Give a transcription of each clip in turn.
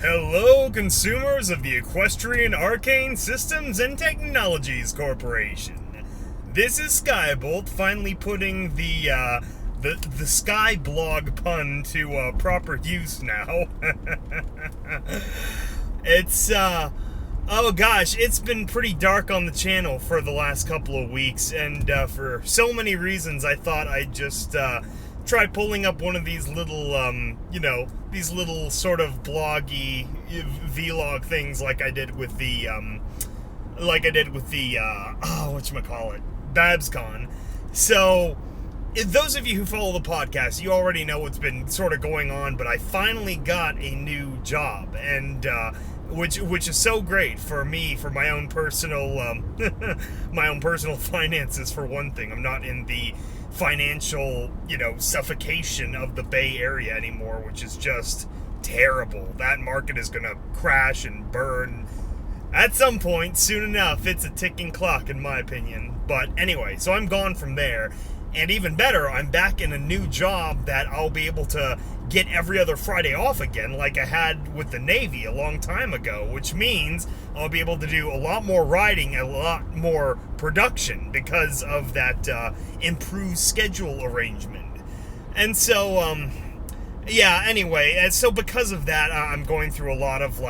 Hello, consumers of the Equestrian Arcane Systems and Technologies Corporation. This is SkyBlog finally putting the SkyBlog pun to proper use now. It's oh gosh, it's been pretty dark on the channel for the last couple of weeks, and for so many reasons, I thought I'd just try pulling up one of these little, these little sort of bloggy vlog things like I did with the, whatchamacallit, BabsCon. So, those of you who follow the podcast, you already know what's been sort of going on, but I finally got a new job, and, which is so great for me, for my own personal, my own personal finances, for one thing. I'm not in the financial, suffocation of the Bay Area anymore, which is just terrible. That market is gonna crash and burn at some point soon enough. It's a ticking clock, in my opinion. But anyway, so I'm gone from there, and even better, I'm back in a new job that I'll be able to get every other Friday off again, like I had with the Navy a long time ago, which means I'll be able to do a lot more riding and a lot more production because of that improved schedule arrangement. And so, anyway, so because of that, I'm going through a lot of,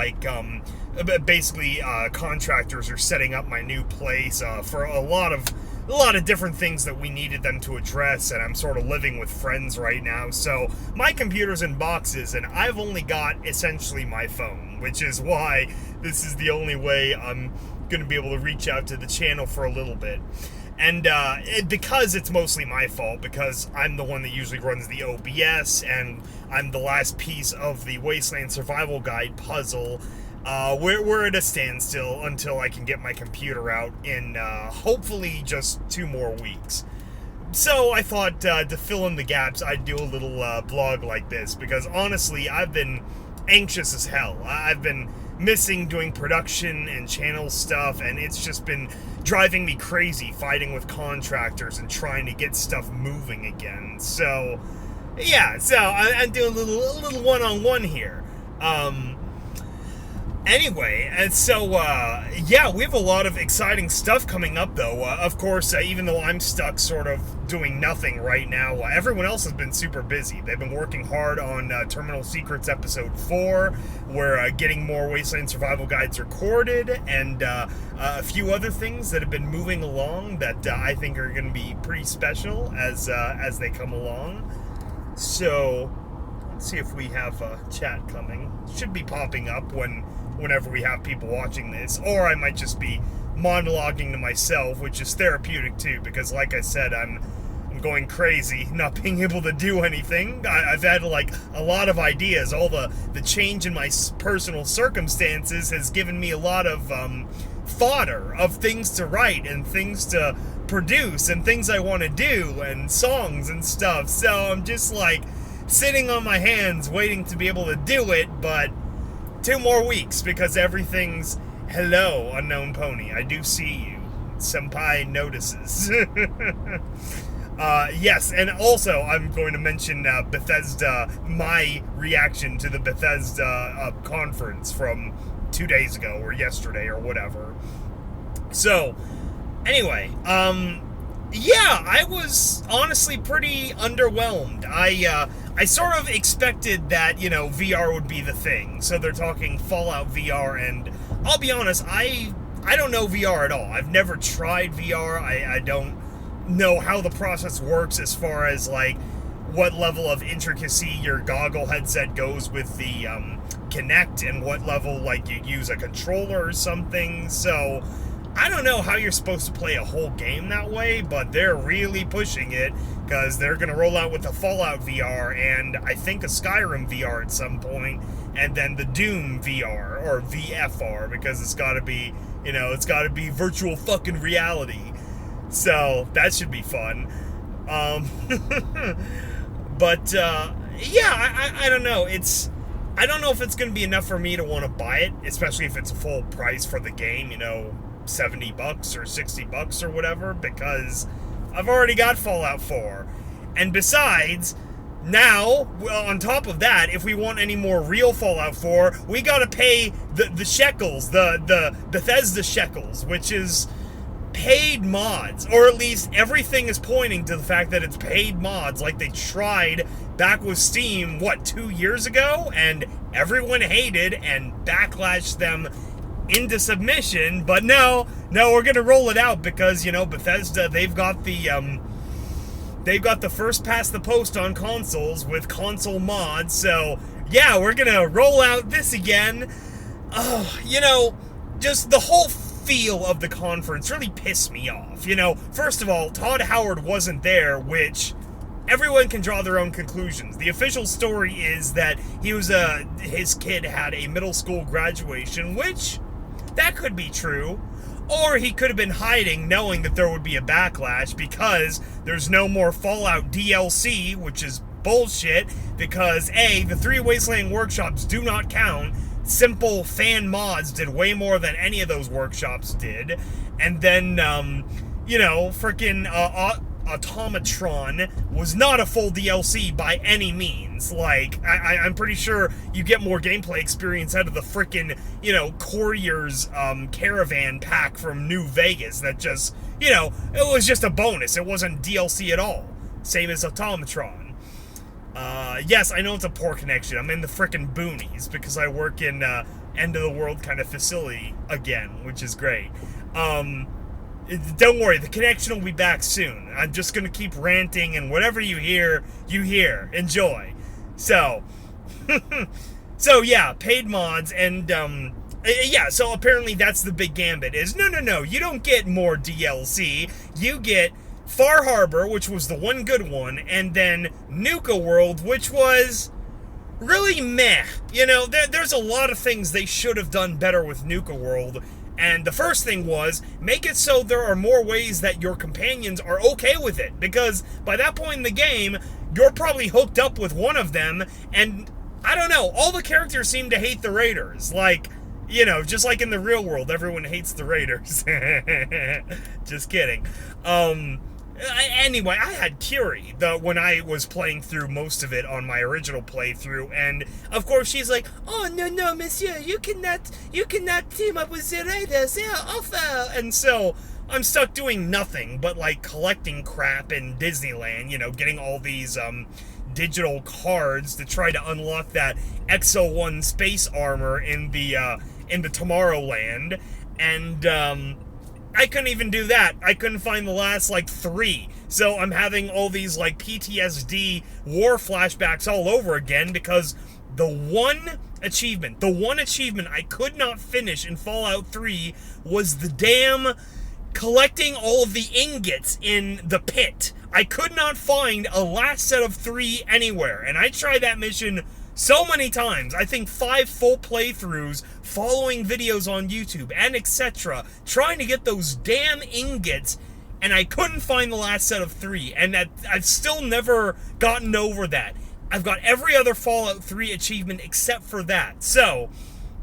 basically, contractors are setting up my new place for a lot of different things that we needed them to address, and I'm sort of living with friends right now, so my computer's in boxes, and I've only got essentially my phone, which is why this is the only way I'm going to be able to reach out to the channel for a little bit. And because it's mostly my fault, because I'm the one that usually runs the OBS, and I'm the last piece of the Wasteland Survival Guide puzzle, we're at a standstill until I can get my computer out in, hopefully, just 2 more weeks. So I thought, to fill in the gaps, I'd do a little, blog like this, because honestly, I've been anxious as hell. I've been missing doing production and channel stuff, and it's just been driving me crazy fighting with contractors and trying to get stuff moving again. So, yeah, so I'm doing a little one-on-one here. Anyway, and so, we have a lot of exciting stuff coming up, though. Of course, even though I'm stuck sort of doing nothing right now, everyone else has been super busy. They've been working hard on Terminal Secrets Episode 4. We're getting more Wasteland Survival Guides recorded, and a few other things that have been moving along that I think are going to be pretty special as they come along. So, let's see if we have a chat coming. It should be popping up whenever we have people watching this, or I might just be monologuing to myself, which is therapeutic too, because like I said, I'm going crazy, not being able to do anything. I've had a lot of ideas. All the change in my personal circumstances has given me a lot of fodder of things to write and things to produce and things I want to do and songs and stuff. So I'm just sitting on my hands waiting to be able to do it, but 2 more weeks, because everything's, hello, unknown pony, I do see you. Senpai notices. Yes, and also I'm going to mention Bethesda, my reaction to the Bethesda conference from 2 days ago, or yesterday, or whatever. So, anyway, I was honestly pretty underwhelmed. I sort of expected that, VR would be the thing. So they're talking Fallout VR, and I'll be honest, I don't know VR at all. I've never tried VR. I don't know how the process works as far as, what level of intricacy your goggle headset goes with the Kinect, and what level, you use a controller or something. So I don't know how you're supposed to play a whole game that way, but they're really pushing it, because they're going to roll out with the Fallout VR, and I think a Skyrim VR at some point, and then the Doom VR, or VFR, because it's got to be, it's got to be virtual fucking reality. So, that should be fun. But, I don't know. I don't know if it's going to be enough for me to want to buy it, especially if it's a full price for the game, $70 or $60 or whatever, because I've already got Fallout 4. And besides, Now, on top of that, if we want any more real Fallout 4, we gotta pay the shekels, the Bethesda shekels, which is paid mods, or at least everything is pointing to the fact that it's paid mods, like they tried back with Steam, 2 years ago, and everyone hated and backlashed them into submission. But no, we're gonna roll it out because, Bethesda, they've got the first past the post on consoles with console mods. So yeah, we're gonna roll out this again. Just the whole feel of the conference really pissed me off. First of all, Todd Howard wasn't there, which everyone can draw their own conclusions. The official story is that his kid had a middle school graduation, which that could be true. Or he could have been hiding, knowing that there would be a backlash, because there's no more Fallout DLC, which is bullshit, because A, the 3 Wasteland workshops do not count. Simple fan mods did way more than any of those workshops did. And then, frickin' Automatron was not a full DLC by any means. Like, I'm pretty sure you get more gameplay experience out of the frickin', Courier's caravan pack from New Vegas that just, it was just a bonus. It wasn't DLC at all. Same as Automatron. Yes, I know it's a poor connection. I'm in the frickin' boonies because I work in end of the world kind of facility again, which is great. Don't worry, the connection will be back soon. I'm just gonna keep ranting, and whatever you hear, enjoy. So, yeah, paid mods, and so apparently that's the big gambit, is no, you don't get more DLC, you get Far Harbor, which was the one good one, and then Nuka World, which was really meh. There's a lot of things they should have done better with Nuka World. And the first thing was, make it so there are more ways that your companions are okay with it. Because by that point in the game, you're probably hooked up with one of them. And, I don't know, all the characters seem to hate the Raiders. Like, just like in the real world, everyone hates the Raiders. Just kidding. Anyway, I had Curie when I was playing through most of it on my original playthrough, and of course she's like, "Oh no, monsieur, you cannot team up with the Raiders. They are awful." And so I'm stuck doing nothing but like collecting crap in Disneyland. Getting all these digital cards to try to unlock that XO1 space armor in the Tomorrowland, and I couldn't even do that. I couldn't find the last, 3. So I'm having all these, PTSD war flashbacks all over again because the one achievement I could not finish in Fallout 3 was the damn collecting all of the ingots in the pit. I could not find a last set of 3 anywhere, and I tried that mission so many times. I think 5 full playthroughs, following videos on YouTube and etc., trying to get those damn ingots, and I couldn't find the last set of 3, and I've still never gotten over that. I've got every other Fallout 3 achievement except for that. So,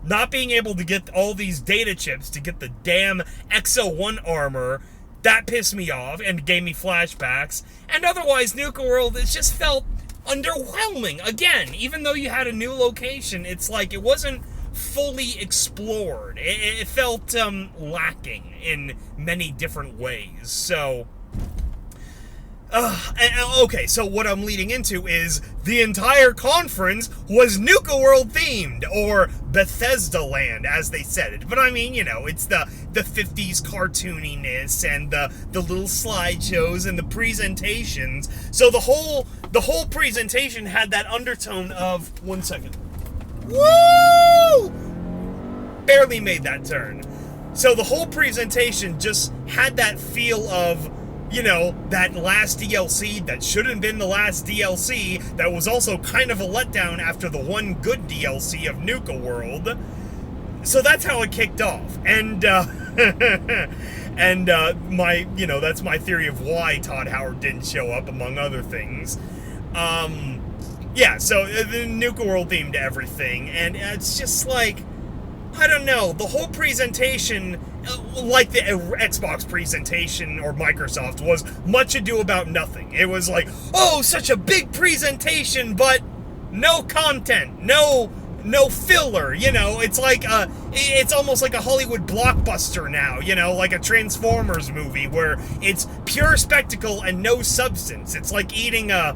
not being able to get all these data chips to get the damn XO1 armor, that pissed me off and gave me flashbacks. And otherwise, Nuka World, it just felt underwhelming. Again, even though you had a new location, it's like it wasn't fully explored. It felt lacking in many different ways. So, okay, so what I'm leading into is the entire conference was Nuka World themed, or Bethesda Land, as they said it. But I mean, it's the 50s cartooniness and the little slideshows and the presentations. So the whole presentation had that undertone of 1 second. Woo! Barely made that turn. So the whole presentation just had that feel of, that last DLC that shouldn't have been the last DLC, that was also kind of a letdown after the one good DLC of Nuka World. So that's how it kicked off. And, that's my theory of why Todd Howard didn't show up, among other things. So the Nuka World themed everything, and it's just like, I don't know, the whole presentation, like the Xbox presentation or Microsoft, was much ado about nothing. It was like, oh, such a big presentation, but no content, no filler, it's like it's almost like a Hollywood blockbuster now, like a Transformers movie where it's pure spectacle and no substance. It's like eating a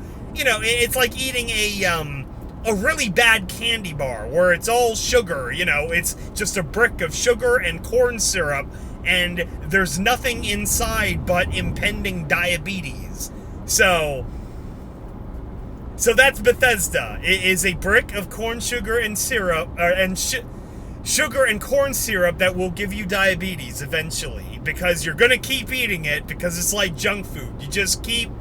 really bad candy bar where it's all sugar, it's just a brick of sugar and corn syrup and there's nothing inside but impending diabetes. So that's Bethesda. It is a brick of corn sugar and syrup, sugar and corn syrup that will give you diabetes eventually, because you're gonna keep eating it because it's like junk food. You just keep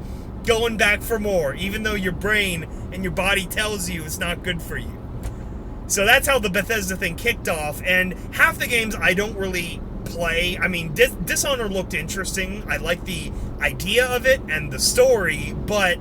going back for more, even though your brain and your body tells you it's not good for you. So that's how the Bethesda thing kicked off, and half the games I don't really play. I mean, Dishonored looked interesting. I like the idea of it and the story, but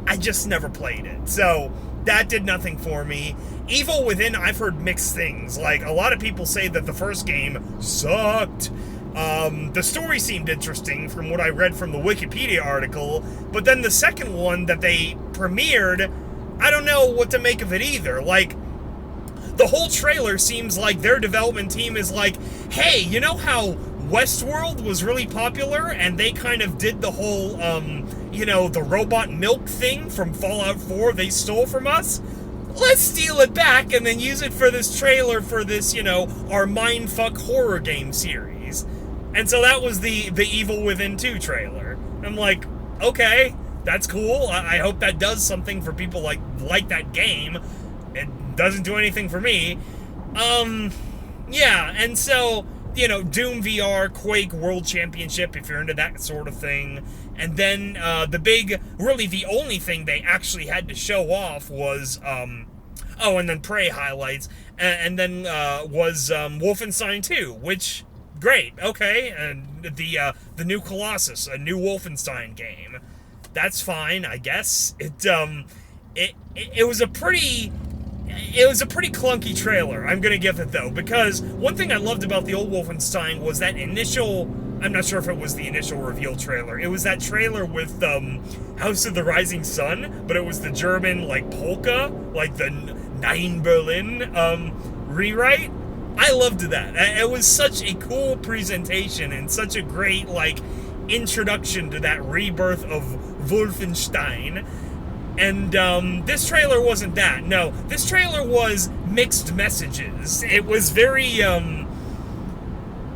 I just never played it. So that did nothing for me. Evil Within, I've heard mixed things. Like, a lot of people say that the first game sucked. The story seemed interesting from what I read from the Wikipedia article, but then the second one that they premiered, I don't know what to make of it either. Like, the whole trailer seems like their development team is like, hey, you know how Westworld was really popular and they kind of did the whole, the robot milk thing from Fallout 4 they stole from us? Let's steal it back and then use it for this trailer for this, our mindfuck horror game series. And so that was the Evil Within 2 trailer. I'm like, okay, that's cool. I hope that does something for people like that game. It doesn't do anything for me. Yeah, and so, Doom VR, Quake World Championship, if you're into that sort of thing. And then really the only thing they actually had to show off was, and then Prey highlights, and then was Wolfenstein 2, which, great, okay, and the new Colossus, a new Wolfenstein game. That's fine, I guess. It was a pretty clunky trailer, I'm gonna give it though, because one thing I loved about the old Wolfenstein was that initial, I'm not sure if it was the initial reveal trailer, it was that trailer with House of the Rising Sun, but it was the German, polka, the Nein Berlin rewrite. I loved that. It was such a cool presentation and such a great, introduction to that rebirth of Wolfenstein. And this trailer wasn't that. No, this trailer was mixed messages. It was very, I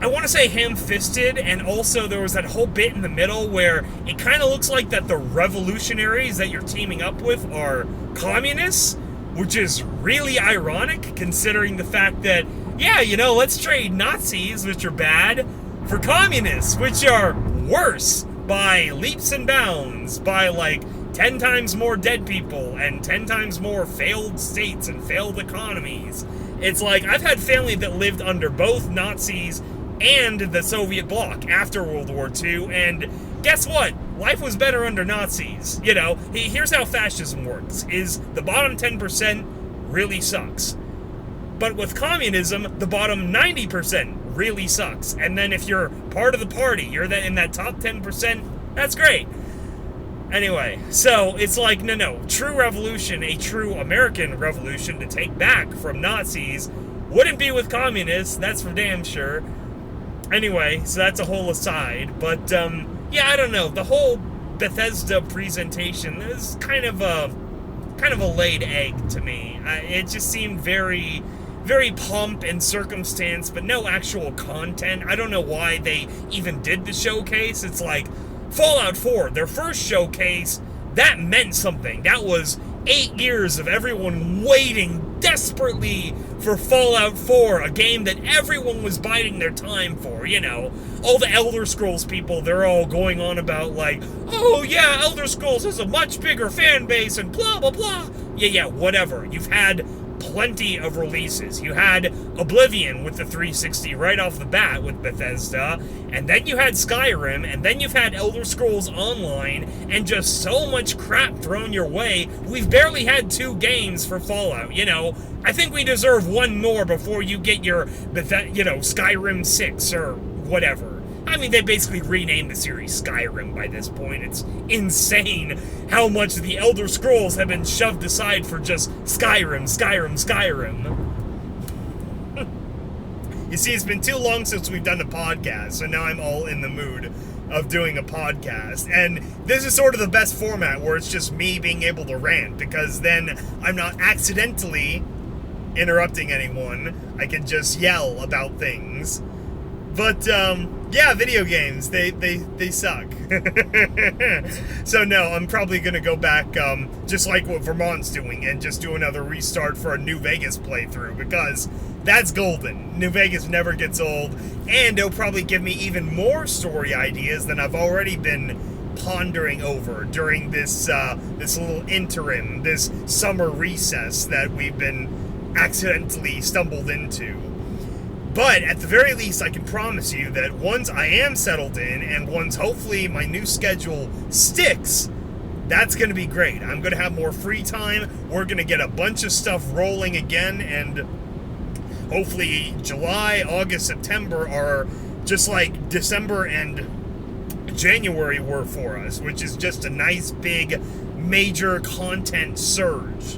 want to say ham-fisted, and also there was that whole bit in the middle where it kind of looks like that the revolutionaries that you're teaming up with are communists, which is really ironic considering the fact that, yeah, let's trade Nazis, which are bad, for communists, which are worse by leaps and bounds, by 10 times more dead people and 10 times more failed states and failed economies. It's like, I've had family that lived under both Nazis and the Soviet bloc after World War II, and guess what? Life was better under Nazis. Here's how fascism works, is the bottom 10% really sucks. But with communism, the bottom 90% really sucks. And then if you're part of the party, you're in that top 10%, that's great. Anyway, so it's like, no, true revolution, a true American revolution to take back from Nazis, wouldn't be with communists, that's for damn sure. Anyway, so that's a whole aside, but, yeah, I don't know, the whole Bethesda presentation is kind of a laid egg to me. It just seemed very, very pomp and circumstance, but no actual content. I don't know why they even did the showcase. It's like, Fallout 4, their first showcase, that meant something. That was 8 years of everyone waiting desperately for Fallout 4, a game that everyone was biding their time for, All the Elder Scrolls people, they're all going on about oh yeah, Elder Scrolls has a much bigger fan base and blah, blah, blah. Yeah, whatever. You've had plenty of releases. You had Oblivion with the 360 right off the bat with Bethesda, and then you had Skyrim, and then you've had Elder Scrolls Online, and just so much crap thrown your way. We've barely had 2 games for Fallout, you know. I think we deserve one more before you get your, Skyrim 6 or whatever. I mean, they basically renamed the series Skyrim by this point. It's insane how much the Elder Scrolls have been shoved aside for just Skyrim. You see, it's been too long since we've done a podcast, so now I'm all in the mood of doing a podcast. And this is sort of the best format where it's just me being able to rant, because then I'm not accidentally interrupting anyone. I can just yell about things. But, yeah, video games, they suck. So no, I'm probably going to go back, just like what Vermont's doing, and just do another restart for a New Vegas playthrough, because that's golden. New Vegas never gets old, and it'll probably give me even more story ideas than I've already been pondering over during this little interim, this summer recess that we've been accidentally stumbled into. But at the very least, I can promise you that once I am settled in, and once hopefully my new schedule sticks, that's going to be great. I'm going to have more free time. We're going to get a bunch of stuff rolling again, and hopefully July, August, September are just like December and January were for us, which is just a nice big major content surge.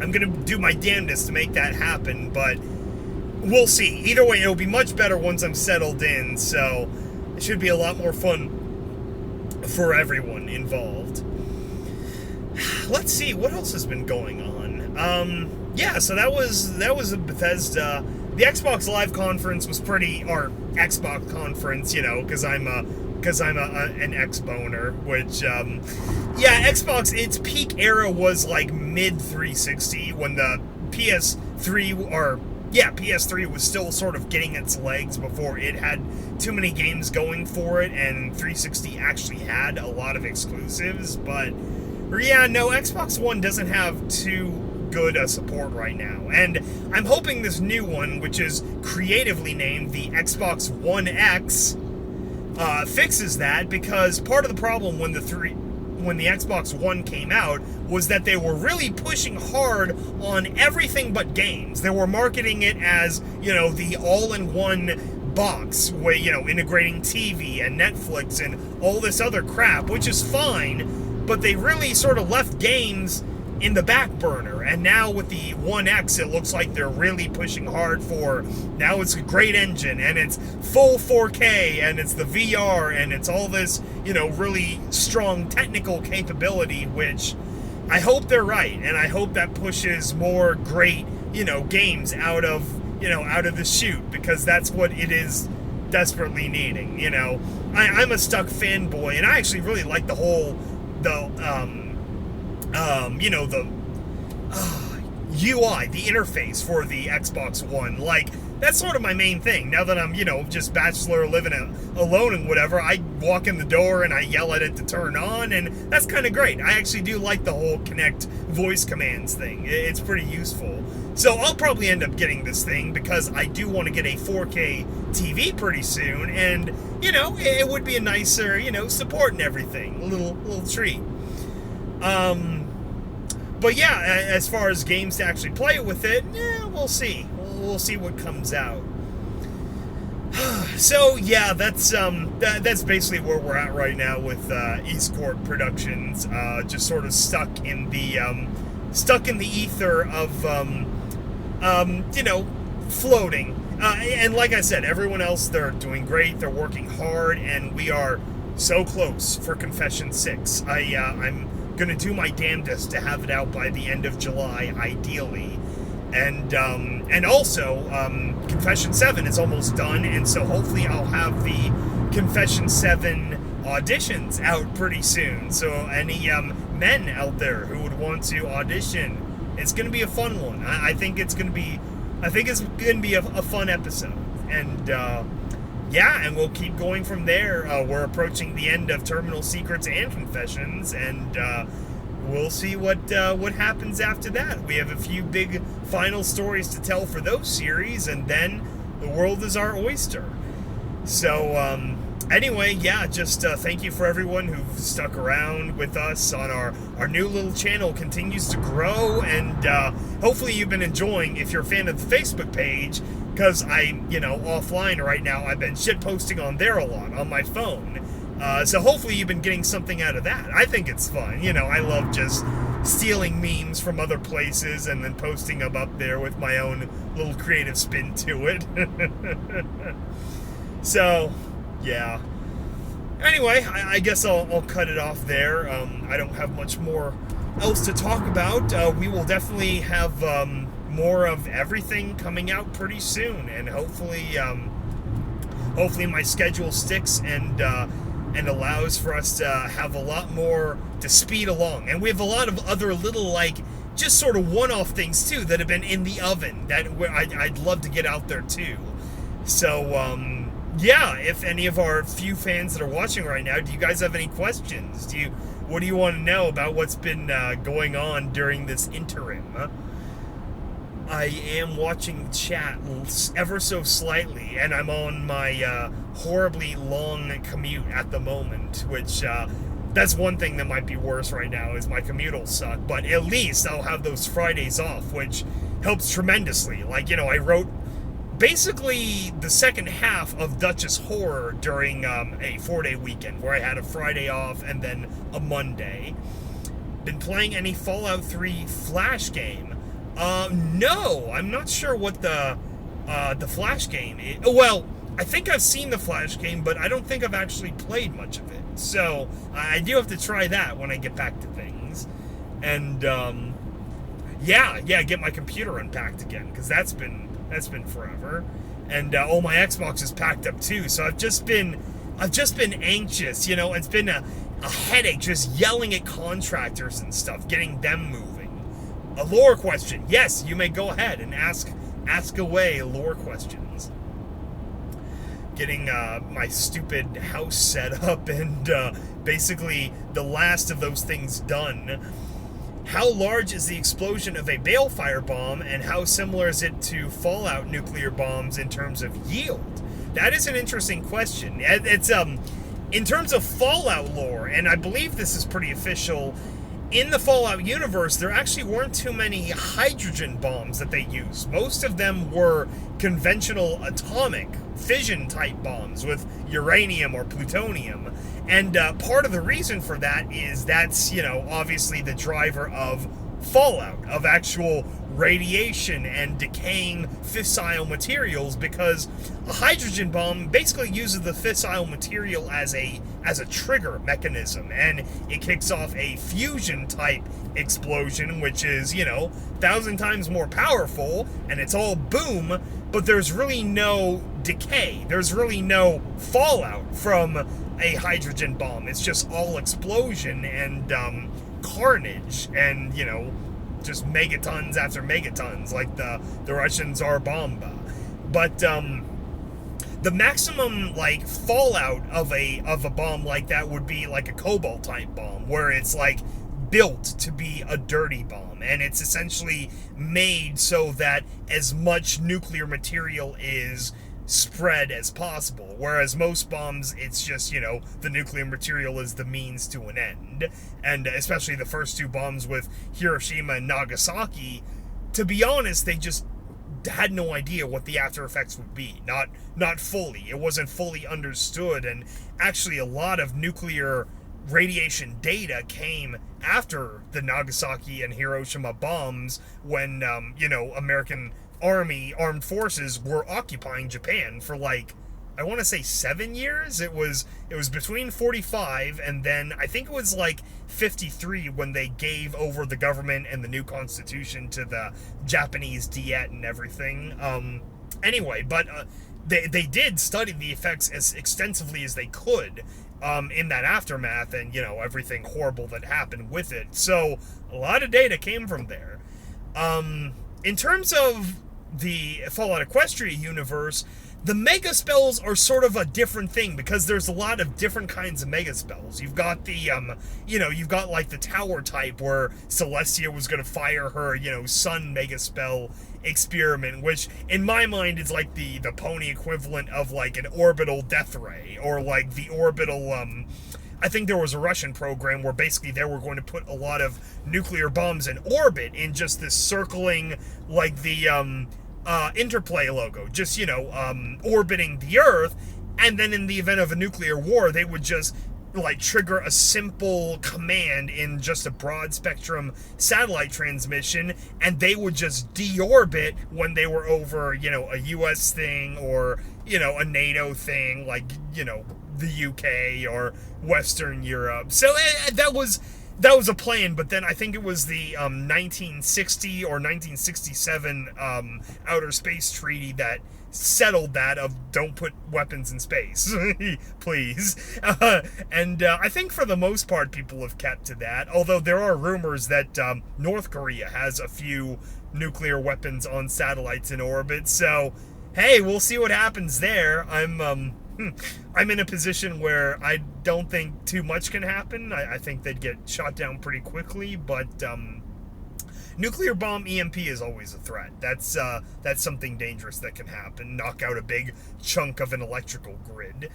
I'm going to do my damnedest to make that happen, but we'll see. Either way, it'll be much better once I'm settled in, so it should be a lot more fun for everyone involved. Let's see, what else has been going on? Yeah, so that was a Bethesda. The Xbox Live conference was or Xbox conference, you know, because I'm an X-boner, which, yeah, Xbox, its peak era was like mid-360, when the PS3 was still sort of getting its legs before it had too many games going for it, and 360 actually had a lot of exclusives, but yeah, no, Xbox One doesn't have too good a support right now, and I'm hoping this new one, which is creatively named the Xbox One X, fixes that, because part of the problem when the Xbox One came out was that they were really pushing hard on everything but games. They were marketing it as, you know, the all-in-one box, where, you know, integrating TV and Netflix and all this other crap, which is fine, but they really sort of left games in the back burner. And now with the One X, it looks like they're really pushing hard for, now it's a great engine, and it's full 4K, and it's the VR, and it's all this, you know, really strong technical capability, which I hope they're right, and I hope that pushes more great, you know, games out of the chute, because that's what it is desperately needing, you know. I'm a stuck fanboy, and I actually really like the UI, the interface for the Xbox One. Like, that's sort of my main thing. Now that I'm, you know, just bachelor living alone and whatever, I walk in the door and I yell at it to turn on, and that's kind of great. I actually do like the whole Kinect voice commands thing. It's pretty useful. So I'll probably end up getting this thing, because I do want to get a 4K TV pretty soon, and, you know, it would be a nicer, you know, support and everything. A little treat. But yeah, as far as games to actually play with it, yeah, we'll see. We'll see what comes out. So yeah, that's basically where we're at right now with East Court Productions. Just sort of stuck in the ether of you know, floating. And like I said, everyone else, they're doing great. They're working hard, and we are so close for Confession 6. I'm gonna do my damnedest to have it out by the end of July, ideally, and also Confession 7 is almost done, and so hopefully I'll have the Confession 7 auditions out pretty soon. So any men out there who would want to audition, it's gonna be a fun one. I think it's gonna be a fun episode, and yeah, and we'll keep going from there. We're approaching the end of Terminal Secrets and Confessions, and we'll see what happens after that. We have a few big final stories to tell for those series, and then the world is our oyster. So anyway, yeah, just thank you for everyone who've stuck around with us on our new little channel. Continues to grow, and hopefully you've been enjoying. If you're a fan of the Facebook page, because offline right now, I've been shit posting on there a lot on my phone. So hopefully you've been getting something out of that. I think it's fun. I love just stealing memes from other places and then posting them up there with my own little creative spin to it. So, yeah. Anyway, I guess I'll cut it off there. I don't have much more else to talk about. We will definitely have more of everything coming out pretty soon, and hopefully my schedule sticks and allows for us to have a lot more to speed along. And we have a lot of other little, just sort of one-off things, too, that have been in the oven that I'd love to get out there, too. So, yeah, if any of our few fans that are watching right now, do you guys have any questions? What do you want to know about what's been going on during this interim? I am watching chat ever so slightly, and I'm on my horribly long commute at the moment, which that's one thing that might be worse right now, is my commute will suck, but at least I'll have those Fridays off, which helps tremendously. I wrote basically the second half of Duchess Horror during a 4-day weekend, where I had a Friday off and then a Monday. Been playing any Fallout 3 Flash game? No, I'm not sure what the Flash game is. Well, I think I've seen the Flash game, but I don't think I've actually played much of it. So, I do have to try that when I get back to things. And, yeah, get my computer unpacked again, because that's been forever. And, my Xbox is packed up too, so I've just been anxious, it's been a headache just yelling at contractors and stuff, getting them moving. A lore question. Yes, you may go ahead and ask away lore questions. Getting my stupid house set up and basically the last of those things done. How large is the explosion of a balefire bomb, and how similar is it to Fallout nuclear bombs in terms of yield? That is an interesting question. It's in terms of Fallout lore, and I believe this is pretty official. In the Fallout universe, there actually weren't too many hydrogen bombs that they used. Most of them were conventional atomic fission-type bombs with uranium or plutonium. And part of the reason for that is that's, obviously the driver of Fallout, of actual radiation and decaying fissile materials, because a hydrogen bomb basically uses the fissile material as a trigger mechanism, and it kicks off a fusion type explosion, which is 1,000 times more powerful, and it's all boom, but there's really no decay, there's really no fallout from a hydrogen bomb. It's just all explosion and carnage and just megatons after megatons, like the Russian Tsar Bomba. But the maximum fallout of a bomb like that would be like a cobalt type bomb, where it's built to be a dirty bomb, and it's essentially made so that as much nuclear material is spread as possible, whereas most bombs, it's just the nuclear material is the means to an end. And especially the first two bombs with Hiroshima and Nagasaki, to be honest, they just had no idea what the after effects would be. Not fully. It wasn't fully understood, and actually a lot of nuclear radiation data came after the Nagasaki and Hiroshima bombs, when American armed forces were occupying Japan for I want to say 7 years. It was between 45 and then I think it was 53 when they gave over the government and the new constitution to the Japanese Diet and everything. Anyway, but they did study the effects as extensively as they could in that aftermath, and everything horrible that happened with it. So a lot of data came from there. In terms of the Fallout Equestria universe, The mega spells are sort of a different thing because there's a lot of different kinds of mega spells. You've got the, you've got like the tower type where Celestia was going to fire her, sun mega spell experiment, which in my mind is like the pony equivalent of like an orbital death ray, or like the orbital, I think there was a Russian program where basically they were going to put a lot of nuclear bombs in orbit in just this circling, like the, Interplay logo, just, orbiting the Earth, and then in the event of a nuclear war, they would just, like, trigger a simple command in just a broad spectrum satellite transmission, and they would just deorbit when they were over, a US thing, or, a NATO thing, like, the UK or Western Europe. So that was a plan, but then I think it was the 1960 or 1967 Outer Space Treaty that settled that of don't put weapons in space, please. And I think for the most part people have kept to that, although there are rumors that North Korea has a few nuclear weapons on satellites in orbit, so hey, we'll see what happens there. I'm in a position where I don't think too much can happen. I think they'd get shot down pretty quickly, but nuclear bomb EMP is always a threat. That's something dangerous that can happen. Knock out a big chunk of an electrical grid.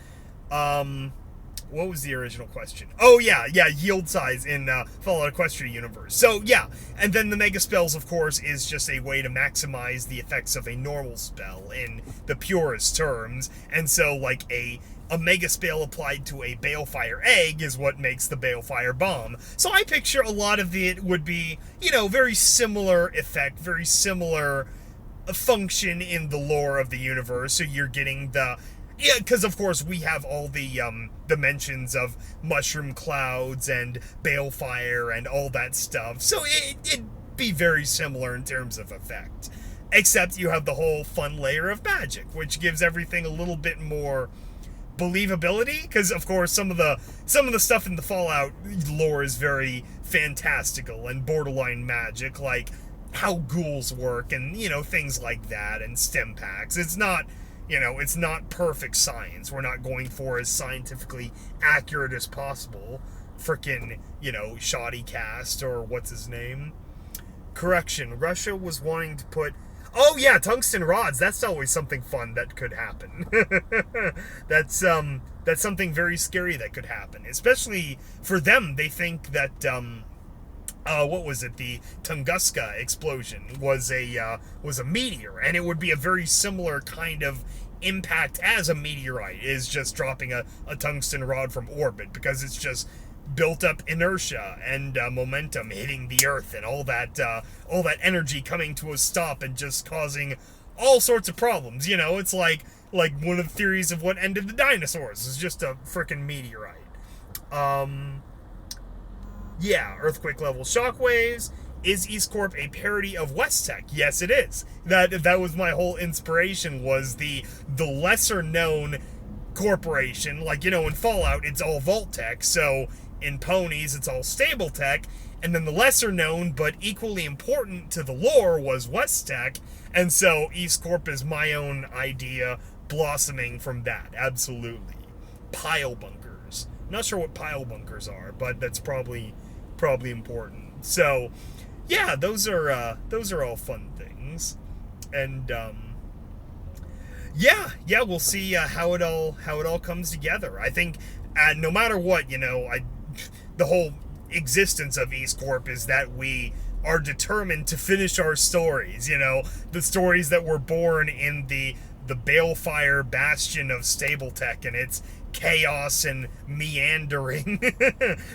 What was the original question? Oh, yeah, yield size in Fallout Equestria universe. So, yeah, and then the Mega Spells, of course, is just a way to maximize the effects of a normal spell in the purest terms. And so, like, a Mega Spell applied to a Balefire Egg is what makes the Balefire Bomb. So I picture a lot of it would be, very similar effect, very similar function in the lore of the universe. So you're getting the... Yeah, because of course we have all the dimensions of mushroom clouds and balefire and all that stuff, so it'd be very similar in terms of effect. Except you have the whole fun layer of magic, which gives everything a little bit more believability. Because of course some of the stuff in the Fallout lore is very fantastical and borderline magic, like how ghouls work and things like that, and stim packs. It's not. It's not perfect science. We're not going for as scientifically accurate as possible. Frickin', Shoddy Cast, or what's his name? Correction, Russia was wanting to put... Oh, yeah, tungsten rods. That's always something fun that could happen. That's something very scary that could happen. Especially for them, they think that... what was it? The Tunguska explosion was a meteor, and it would be a very similar kind of impact as a meteorite is just dropping a tungsten rod from orbit, because it's just built up inertia and momentum hitting the Earth and all that energy coming to a stop and just causing all sorts of problems. It's like one of the theories of what ended the dinosaurs is just a frickin' meteorite. Yeah, earthquake level shockwaves. Is EastCorp a parody of WestTech? Yes, it is. That was my whole inspiration, was the lesser known corporation. Like, in Fallout, it's all Vault-Tec, so in Ponies, it's all Stable-Tech, and then the lesser known, but equally important to the lore, was WestTech, and so EastCorp is my own idea, blossoming from that, absolutely. Pile bunkers. Not sure what pile bunkers are, but that's probably important. So, yeah, those are all fun things, and yeah, we'll see how it all comes together. I think no matter what, the whole existence of EastCorp is that we are determined to finish our stories. The stories that were born in the balefire bastion of Stable-Tech and its chaos and meandering,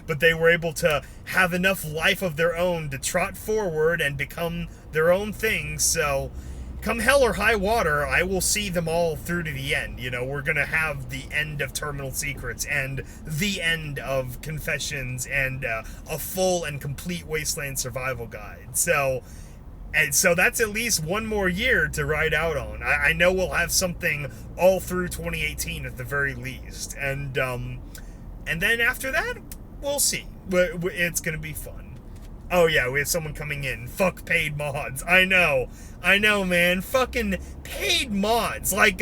but they were able to have enough life of their own to trot forward and become their own thing. So come hell or high water, I will see them all through to the end. We're gonna have the end of Terminal Secrets and the end of Confessions and a full and complete Wasteland survival guide. So that's at least one more year to ride out on. I know we'll have something all through 2018 at the very least. And then after that, we'll see. It's going to be fun. Oh yeah, we have someone coming in. Fuck paid mods. I know, man. Fucking paid mods. Like,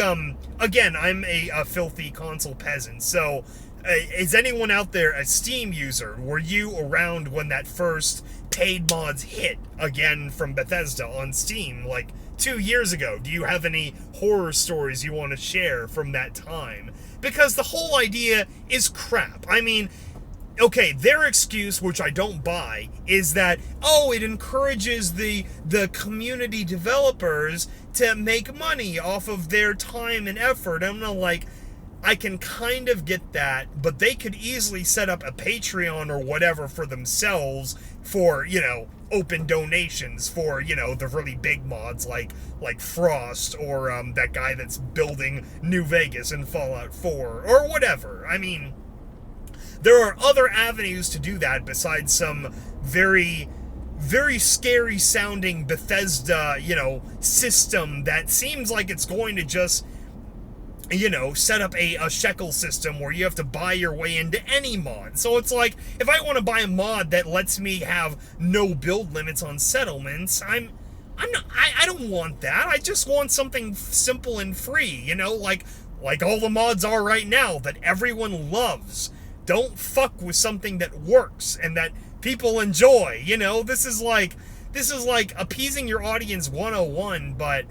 again, I'm a filthy console peasant. So, is anyone out there a Steam user? Were you around when that first paid mods hit again from Bethesda on Steam, like 2 years ago? Do you have any horror stories you want to share from that time? Because the whole idea is crap. I mean, okay, their excuse, which I don't buy, is that, oh, it encourages the community developers to make money off of their time and effort. I'm not like, I can kind of get that, but they could easily set up a Patreon or whatever for themselves for, open donations for, the really big mods like Frost or that guy that's building New Vegas in Fallout 4 or whatever. I mean, there are other avenues to do that besides some very, very scary sounding Bethesda, system that seems like it's going to just, set up a shekel system where you have to buy your way into any mod. So it's like, if I want to buy a mod that lets me have no build limits on settlements, I don't want that. I just want something simple and free, like all the mods are right now that everyone loves. Don't fuck with something that works and that people enjoy. This is like appeasing your audience 101, but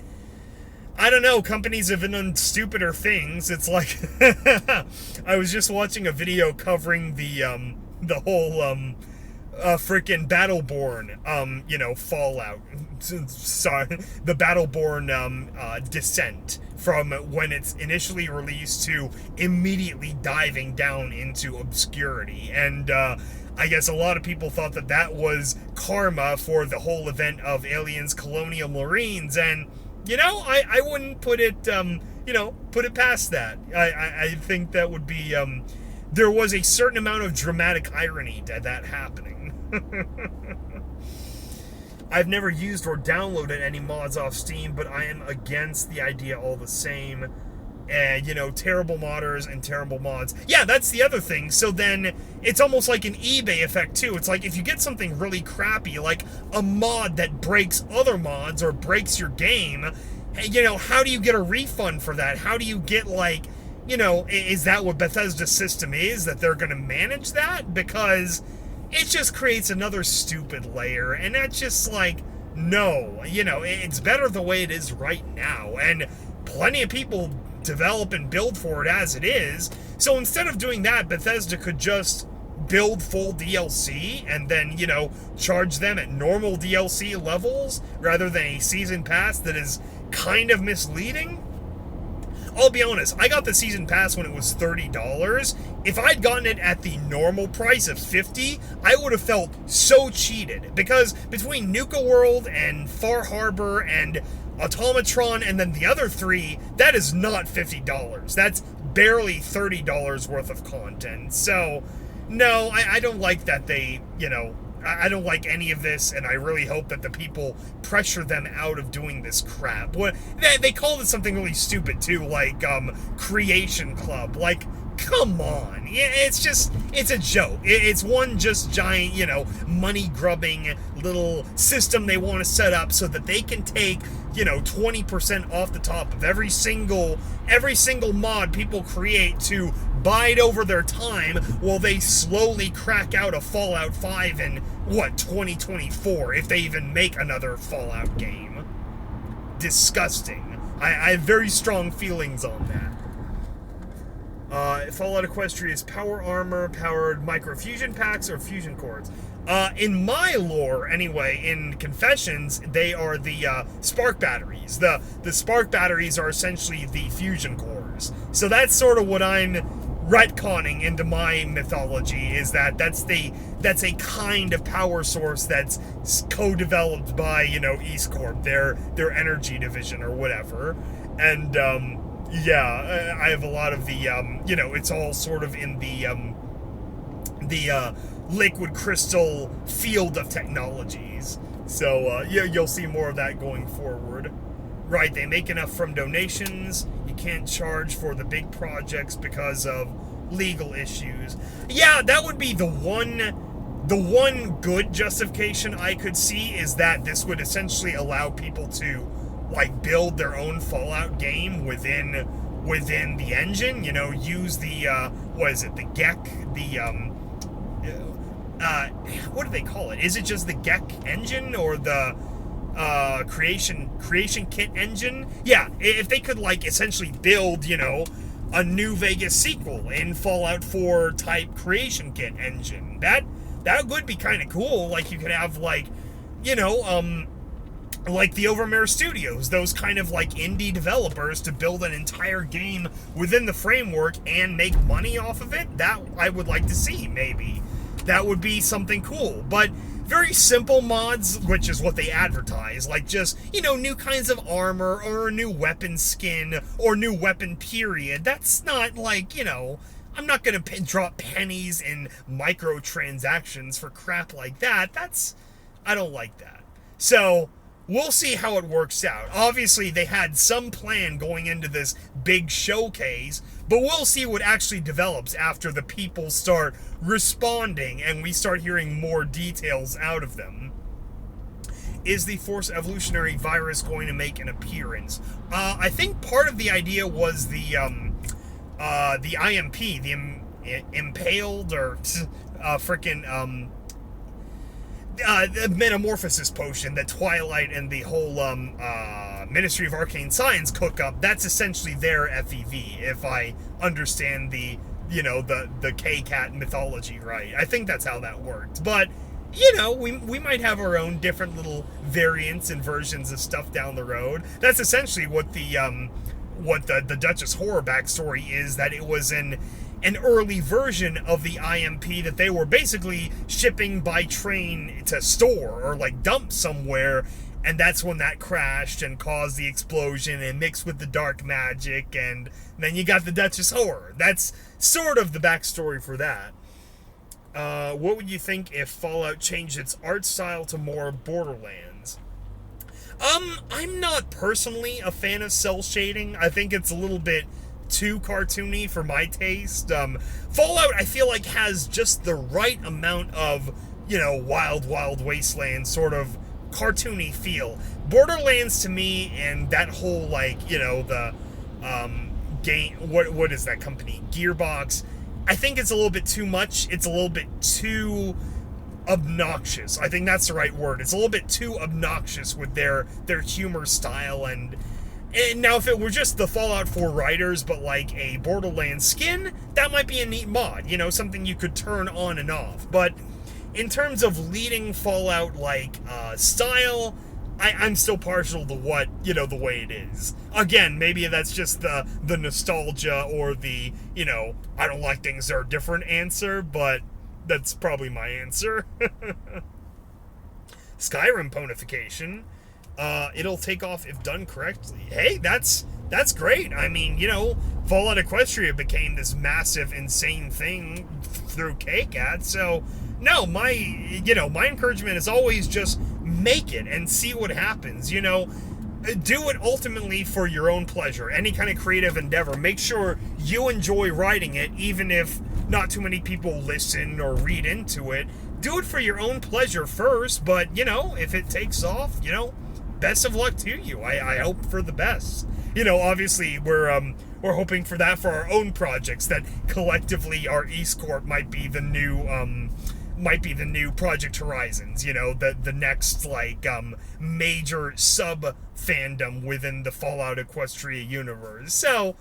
I don't know, companies have done stupider things. It's like, I was just watching a video covering the whole, freaking Battleborn, Fallout. Sorry, the Battleborn, descent from when it's initially released to immediately diving down into obscurity. And, I guess a lot of people thought that was karma for the whole event of Aliens Colonial Marines, and I wouldn't put it, put it past that. I think that would be, there was a certain amount of dramatic irony to that happening. I've never used or downloaded any mods off Steam, but I am against the idea all the same. And, terrible modders and terrible mods. Yeah, that's the other thing. So then it's almost like an eBay effect, too. It's like if you get something really crappy, like a mod that breaks other mods or breaks your game, how do you get a refund for that? How do you get, is that what Bethesda's system is, that they're going to manage that? Because it just creates another stupid layer, and that's just like, no. It's better the way it is right now, and plenty of people develop and build for it as it is. So instead of doing that, Bethesda could just build full DLC and then, charge them at normal DLC levels rather than a season pass that is kind of misleading. I'll be honest, I got the season pass when it was $30. If I'd gotten it at the normal price of $50, I would have felt so cheated, because between Nuka World and Far Harbor and Automatron and then the other three, that is not $50. That's barely $30 worth of content. So, no, I don't like that they, I don't like any of this, and I really hope that the people pressure them out of doing this crap. They called it something really stupid, too, like, Creation Club. Like, come on. It's a joke. It's one just giant, money-grubbing little system they want to set up so that they can take, 20% off the top of every single mod people create to bide over their time while they slowly crack out a Fallout 5 in, 2024, if they even make another Fallout game. Disgusting. I have very strong feelings on that. Fallout Equestria is power armor, powered microfusion packs, or fusion cores. In my lore, anyway, in Confessions, they are the spark batteries. The spark batteries are essentially the fusion cores. So that's sort of what I'm retconning into my mythology, is that's a kind of power source that's co-developed by, East Corp, their energy division or whatever. And, yeah, I have a lot of the, it's all sort of in the liquid crystal field of technologies. So, yeah, you'll see more of that going forward. Right, they make enough from donations. You can't charge for the big projects because of legal issues. Yeah, that would be the one The one good justification I could see is that this would essentially allow people to like build their own Fallout game within the engine. You know, use the what is it? The GEC, the what do they call it? Is it just the GEC engine or the creation kit engine? Yeah, if they could like essentially build, you know, a New Vegas sequel in Fallout 4 type creation kit engine, that would be kind of cool. Like you could have like, you know, like the Overmare Studios, those kind of like indie developers to build an entire game within the framework and make money off of it. That I would like to see, maybe. That would be something cool. But very simple mods, which is what they advertise, like just, you know, new kinds of armor or a new weapon skin or new weapon period. That's not like, you know, I'm not going to drop pennies in microtransactions for crap like that. I don't like that. So we'll see how it works out. Obviously, they had some plan going into this big showcase, but we'll see what actually develops after the people start responding and we start hearing more details out of them. Is the Force Evolutionary Virus going to make an appearance? I think part of the idea was the IMP, the impaled or the Metamorphosis potion that Twilight and the whole Ministry of Arcane Science cook up. That's essentially their FEV, if I understand the, you know, the K-Cat mythology right. I think that's how that worked. But, you know, we might have our own different little variants and versions of stuff down the road. That's essentially what the Duchess Horror backstory is, that it was an early version of the IMP that they were basically shipping by train to store or like dump somewhere, and that's when that crashed and caused the explosion and mixed with the dark magic, and then you got the Duchess Horror. That's sort of the backstory for that. What would you think if Fallout changed its art style to more Borderlands? I'm not personally a fan of cell shading. I think it's a little bit too cartoony for my taste. Fallout, I feel like, has just the right amount of, you know, wild wasteland sort of cartoony feel. Borderlands to me, and that whole, like, you know, the game, what is that company, Gearbox, I think it's a little bit too much. It's a little bit too obnoxious. I think that's the right word. It's a little bit too obnoxious with their humor style. And now if it were just the Fallout 4 writers, but like a Borderlands skin, that might be a neat mod, you know, something you could turn on and off. But in terms of leading Fallout like style, I'm still partial to what, you know, the way it is. Again, maybe that's just the nostalgia or the, you know, I don't like things that are different answer, but that's probably my answer. Skyrim ponification. It'll take off if done correctly. Hey, that's great. I mean, you know, Fallout Equestria became this massive, insane thing through KCAT. So, no, my encouragement is always just make it and see what happens. You know, do it ultimately for your own pleasure. Any kind of creative endeavor, make sure you enjoy writing it, even if not too many people listen or read into it. Do it for your own pleasure first, but, you know, if it takes off, you know, best of luck to you. I hope for the best. You know, obviously we're hoping for that for our own projects, that collectively our East Corp might be the new Project Horizons, you know, the next like major sub fandom within the Fallout Equestria universe. So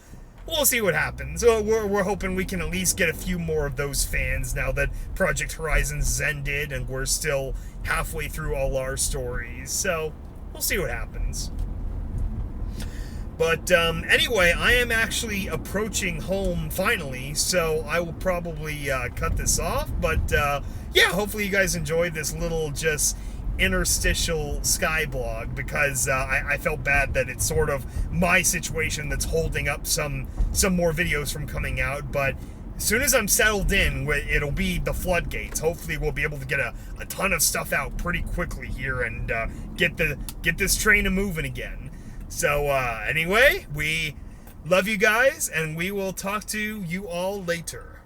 we'll see what happens. We're hoping we can at least get a few more of those fans now that Project Horizons ended and we're still halfway through all our stories. So we'll see what happens. But anyway, I am actually approaching home finally, so I will probably cut this off. But yeah, hopefully you guys enjoyed this little just interstitial SkyBlog, because I felt bad that it's sort of my situation that's holding up some more videos from coming out. But as soon as I'm settled in, it'll be the floodgates. Hopefully we'll be able to get a ton of stuff out pretty quickly here and get this train a moving again. So anyway, we love you guys, and we will talk to you all later.